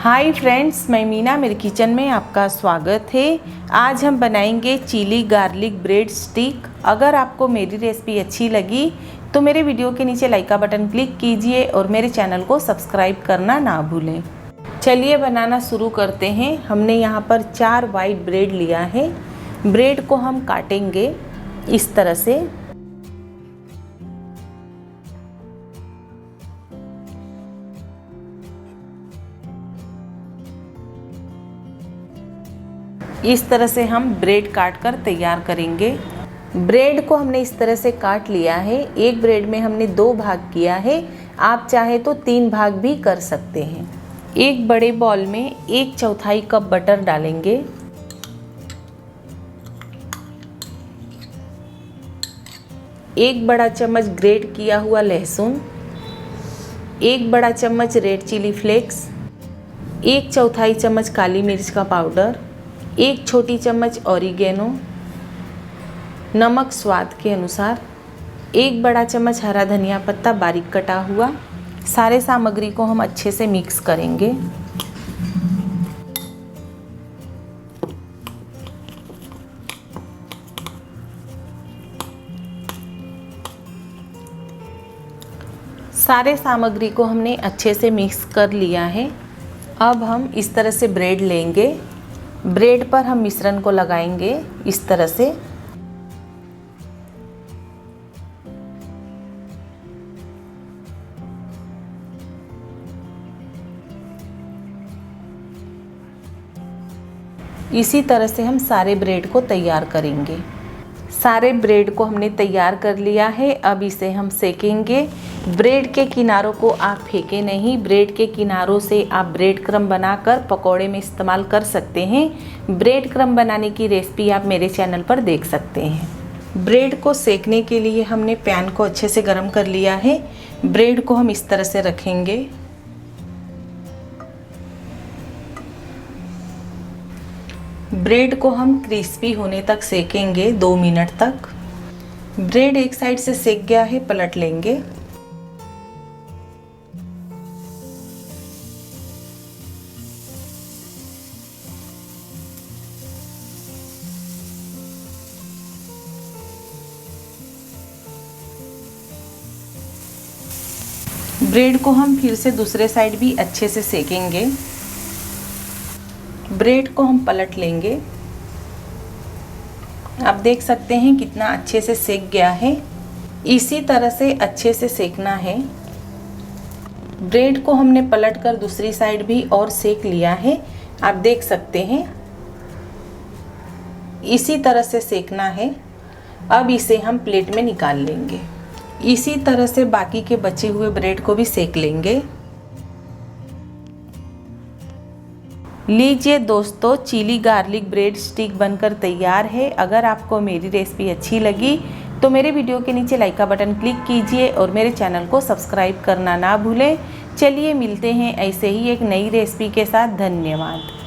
Hi friends, मैं मीना, मेरे kitchen में आपका स्वागत है। आज हम बनाएंगे चिली गार्लिक ब्रेड स्टिक। अगर आपको मेरी रेसिपी अच्छी लगी तो मेरे वीडियो के नीचे लाइक का बटन क्लिक कीजिए और मेरे चैनल को सब्सक्राइब करना ना भूलें। चलिए बनाना शुरू करते हैं। हमने यहाँ पर 4 वाइट ब्रेड लिया है। ब्रेड को हम काटेंगे इस तरह से। इस तरह से हम ब्रेड काट कर तैयार करेंगे। ब्रेड को हमने इस तरह से काट लिया है। एक ब्रेड में हमने 2 भाग किया है। आप चाहे तो 3 भाग भी कर सकते हैं। एक बड़े बॉल में 1/4 कप बटर डालेंगे। एक बड़ा चम्मच ग्रेट किया हुआ लहसुन, 1 बड़ा चम्मच रेड चिली फ्लेक्स, 1/4 चम्मच काली मिर्च का पाउडर, 1 छोटी चम्मच ऑरिगेनो, नमक स्वाद के अनुसार, 1 बड़ा चम्मच हरा धनिया पत्ता बारीक कटा हुआ। सारे सामग्री को हम अच्छे से मिक्स करेंगे। सारे सामग्री को हमने अच्छे से मिक्स कर लिया है। अब हम इस तरह से ब्रेड लेंगे। ब्रेड पर हम मिश्रण को लगाएंगे इस तरह से। इसी तरह से हम सारे ब्रेड को तैयार करेंगे। सारे ब्रेड को हमने तैयार कर लिया है। अब इसे हम सेकेंगे। ब्रेड के किनारों को आप फेंके नहीं। ब्रेड के किनारों से आप ब्रेड क्रम्ब बनाकर पकौड़े में इस्तेमाल कर सकते हैं। ब्रेड क्रम्ब बनाने की रेसिपी आप मेरे चैनल पर देख सकते हैं। ब्रेड को सेकने के लिए हमने पैन को अच्छे से गर्म कर लिया है। ब्रेड को हम इस तरह से रखेंगे। ब्रेड को हम क्रिस्पी होने तक सेकेंगे 2 मिनट तक। ब्रेड एक साइड से सेक गया है, पलट लेंगे। ब्रेड को हम फिर से दूसरे साइड भी अच्छे से सेकेंगे। ब्रेड को हम पलट लेंगे। आप देख सकते हैं कितना अच्छे से सेक गया है। इसी तरह से अच्छे से सेकना है। ब्रेड को हमने पलटकर दूसरी साइड भी और सेक लिया है। आप देख सकते हैं इसी तरह से सेकना है। अब इसे हम प्लेट में निकाल लेंगे। इसी तरह से बाकी के बचे हुए ब्रेड को भी सेक लेंगे। लीजिए दोस्तों, चिली गार्लिक ब्रेड स्टिक बनकर तैयार है। अगर आपको मेरी रेसिपी अच्छी लगी तो मेरे वीडियो के नीचे लाइक का बटन क्लिक कीजिए और मेरे चैनल को सब्सक्राइब करना ना भूलें। चलिए मिलते हैं ऐसे ही एक नई रेसिपी के साथ। धन्यवाद।